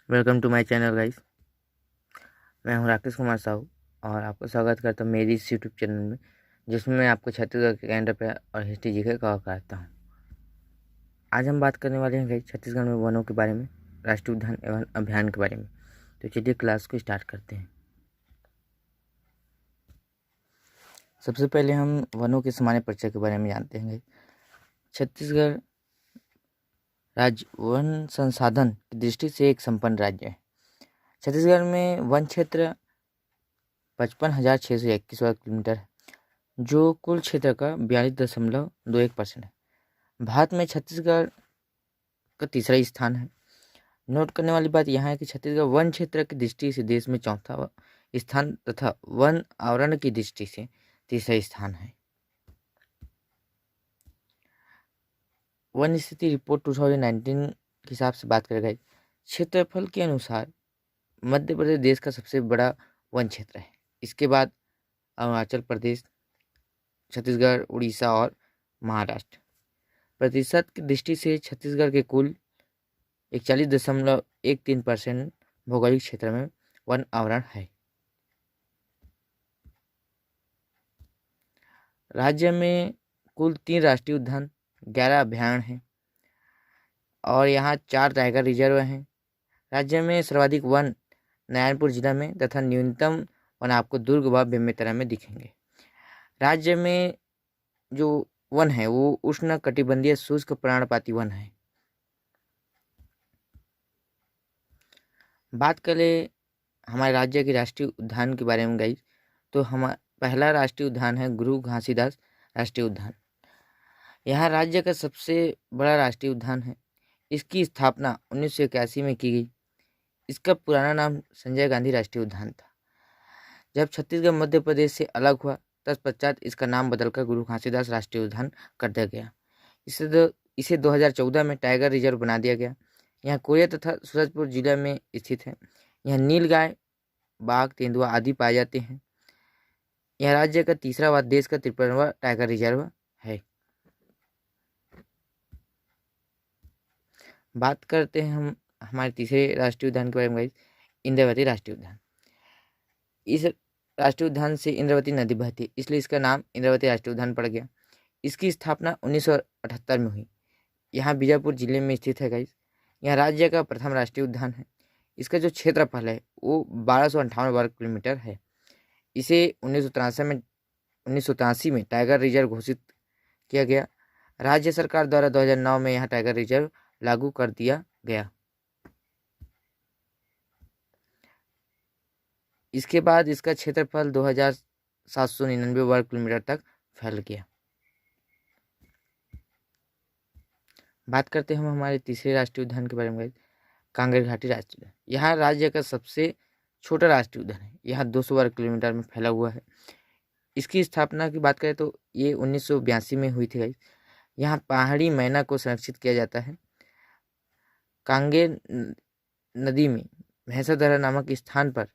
Welcome to my channel guys. मैं हूं राकेश कुमार साहू और आपका स्वागत करता हूं मेरी इस यूट्यूब चैनल में, जिसमें मैं आपको छत्तीसगढ़ के कैलेंडर पे और हिस्ट्री जी के कवर कराता हूं। आज हम बात करने वाले हैं गाइस छत्तीसगढ़ में वनों के बारे में, राष्ट्रीय उद्यान एवं अभियान के बारे में। तो चलिए क्लास को स्टार्ट करते हैं। सबसे पहले हम वनों के सामान्य परिचय के बारे में जानते हैं। छत्तीसगढ़ राज्य वन संसाधन की दृष्टि से एक संपन्न राज्य है। छत्तीसगढ़ में वन क्षेत्र 55,621 वर्ग किलोमीटर है, जो कुल क्षेत्र का 42.21% है। भारत में छत्तीसगढ़ का तीसरा स्थान है। नोट करने वाली बात यह है कि छत्तीसगढ़ वन क्षेत्र की दृष्टि से देश में चौथा स्थान तथा वन आवरण की दृष्टि से तीसरा स्थान है। वन स्थिति रिपोर्ट 2019 के हिसाब से बात करें गई, क्षेत्रफल के अनुसार मध्य प्रदेश देश का सबसे बड़ा वन क्षेत्र है। इसके बाद अरुणाचल प्रदेश, छत्तीसगढ़, उड़ीसा और महाराष्ट्र। प्रतिशत की दृष्टि से छत्तीसगढ़ के कुल 41.13% भौगोलिक क्षेत्र में वन आवरण है। राज्य में कुल 3 राष्ट्रीय उद्यान, 11 अभयारण्य हैं और यहाँ 4 टाइगर रिजर्व हैं। राज्य में सर्वाधिक वन नारायणपुर जिला में तथा न्यूनतम वन आपको दुर्ग व बेमेतरा में दिखेंगे। राज्य में जो वन है वो उष्ण कटिबंधीय शुष्क पर्णपाती वन है। बात करें हमारे राज्य के राष्ट्रीय उद्यान के बारे में गई, तो हमारा पहला राष्ट्रीय उद्यान है गुरु घासीदास राष्ट्रीय उद्यान। यह राज्य का सबसे बड़ा राष्ट्रीय उद्यान है। इसकी स्थापना 1981 में की गई। इसका पुराना नाम संजय गांधी राष्ट्रीय उद्यान था। जब छत्तीसगढ़ मध्य प्रदेश से अलग हुआ तत्पश्चात इसका नाम बदलकर गुरु घासीदास राष्ट्रीय उद्यान कर दिया गया। इसे 2014 में टाइगर रिजर्व बना दिया गया। यह कोरिया तथा सूरजपुर जिला में स्थित है। यह नीलगाय, बाघ, तेंदुआ आदि पाए जाते हैं। यह राज्य का तीसरा व देश का 53वां टाइगर रिजर्व है। बात करते हैं हम हमारे तीसरे राष्ट्रीय उद्यान के बारे में, इंद्रावती राष्ट्रीय उद्यान। इस राष्ट्रीय उद्यान से इंद्रावती नदी बहती है, इसलिए इसका नाम इंद्रावती राष्ट्रीय उद्यान पड़ गया। इसकी स्थापना 1978 में हुई। यहाँ बीजापुर जिले में स्थित है गाइस। यह राज्य का प्रथम राष्ट्रीय उद्यान है। इसका जो क्षेत्रफल है वो 1258 वर्ग किलोमीटर है। इसे 1983 में टाइगर रिजर्व घोषित किया गया। राज्य सरकार द्वारा 2009 में यहाँ टाइगर रिजर्व लागू कर दिया गया। इसके बाद इसका क्षेत्रफल 2799 वर्ग किलोमीटर तक फैल गया। बात करते हैं हम हमारे तीसरे राष्ट्रीय उद्यान के बारे में, कांगेर घाटी राष्ट्रीय उद्यान। यहाँ राज्य का सबसे छोटा राष्ट्रीय उद्यान है। यहाँ 200 वर्ग किलोमीटर में फैला हुआ है। इसकी स्थापना की बात करें तो ये 1982 में हुई थी। यहाँ पहाड़ी मैना को संरक्षित किया जाता है। कांगेर नदी में भैंसादरा नामक स्थान पर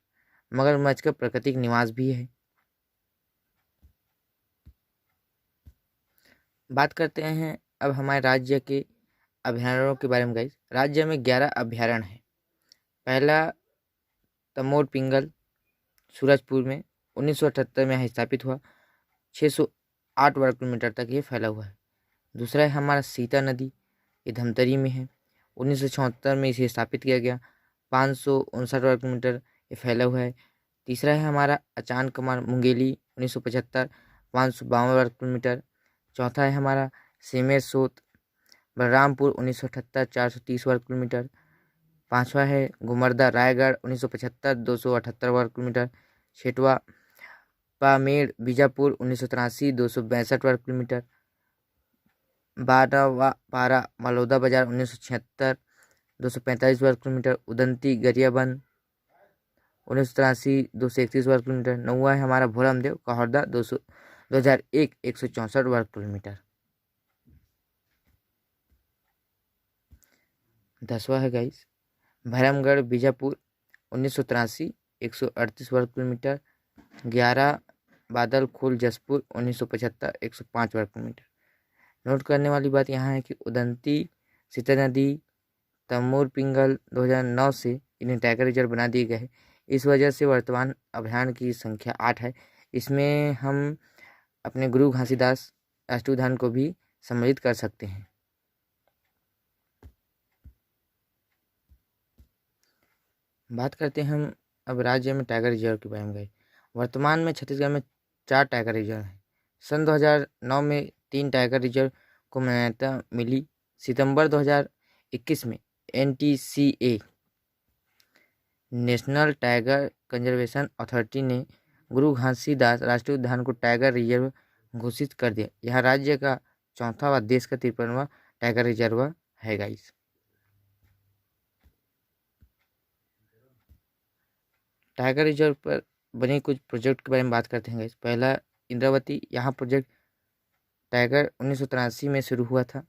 मगरमच्छ का प्राकृतिक निवास भी है। बात करते हैं अब हमारे राज्य के अभयारण्यों के बारे में गाइस। राज्य में 11 अभयारण्य हैं। पहला तमोर पिंगल सूरजपुर में 1978 में स्थापित हुआ। 608 वर्ग किलोमीटर तक ये फैला हुआ है। दूसरा है हमारा सीता नदी, ये धमतरी में है। 1974 में इसे स्थापित किया गया। 559 वर्ग किलोमीटर ये फैला हुआ है। तीसरा है हमारा अचान कमार मुंगेली 1975, 552 वर्ग किलोमीटर। चौथा है हमारा सेमेर सोत बलरामपुर 1978, 430 वर्ग किलोमीटर। पांचवा है गुमरदा रायगढ़ 1975, 278 वर्ग किलोमीटर। छठवा पामेड़ बीजापुर 1983, 262 वर्ग किलोमीटर। बारहवा पारा मलौदा बाजार 1976, 245 वर्ग किलोमीटर। उदंती गरियाबंद 1983, 231 वर्ग किलोमीटर। नौवा है हमारा भोरमदेव कहोरदा 2001, 164 वर्ग किलोमीटर। 10वां है गाइस भैरमगढ़ बीजापुर 1983, 138 वर्ग किलोमीटर। 11 बादल खोल जसपुर 1975, 105 वर्ग किलोमीटर। नोट करने वाली बात यहाँ है कि उदंती सीता नदी तमोर पिंगल 2009 से इन्हें टाइगर रिजर्व बना दिए गए हैं। इस वजह से वर्तमान अभयारण्य की संख्या 8 है। इसमें हम अपने गुरु घासीदास राष्ट्रीय उद्यान को भी सम्मिलित कर सकते हैं। बात करते हैं हम अब राज्य में टाइगर रिजर्व के बारे में गए। वर्तमान में छत्तीसगढ़ में 4 टाइगर रिजर्व हैं। सन 2009 में 3 टाइगर रिजर्व को मान्यता मिली। सितंबर 2021 में NTCA national tiger conservation authority ने गुरु घासीदास राष्ट्रीय उद्यान को टाइगर रिजर्व घोषित कर दिया। यह राज्य का 4वां व देश का 53वां टाइगर रिजर्व है गाइस। टाइगर रिजर्व पर बने कुछ प्रोजेक्ट के बारे में बात करते हैं गाइस। पहला इंद्रावती, यहाँ प्रोजेक्ट टाइगर 1983 में शुरू हुआ था।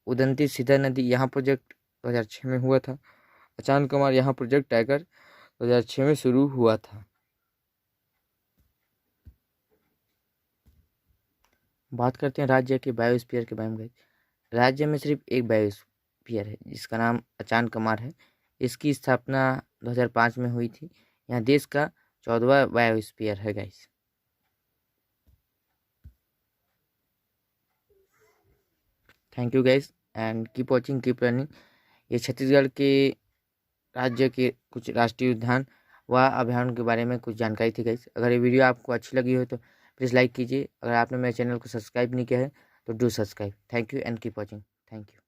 उदंती सीधा नदी, यहाँ प्रोजेक्ट 2006 में हुआ था। अचान कुमार, यहाँ प्रोजेक्ट टाइगर 2006 में शुरू हुआ था। बात करते हैं राज्य के बायोस्फीयर के बारे में। राज्य में सिर्फ एक बायोस्फीयर है जिसका नाम अचान कुमार है। इसकी स्थापना 2005 में हुई थी। यह देश का 14वां बायोस्फीयर है guys. Thank you guys and keep watching, keep learning. ये छत्तीसगढ़ के राज्य के कुछ राष्ट्रीय उद्यान व अभयारण्य के बारे में कुछ जानकारी थी गाइस। अगर ये वीडियो आपको अच्छी लगी हो तो प्लीज़ लाइक कीजिए। अगर आपने मेरे चैनल को सब्सक्राइब नहीं किया है तो do subscribe. Thank you and keep watching. Thank you.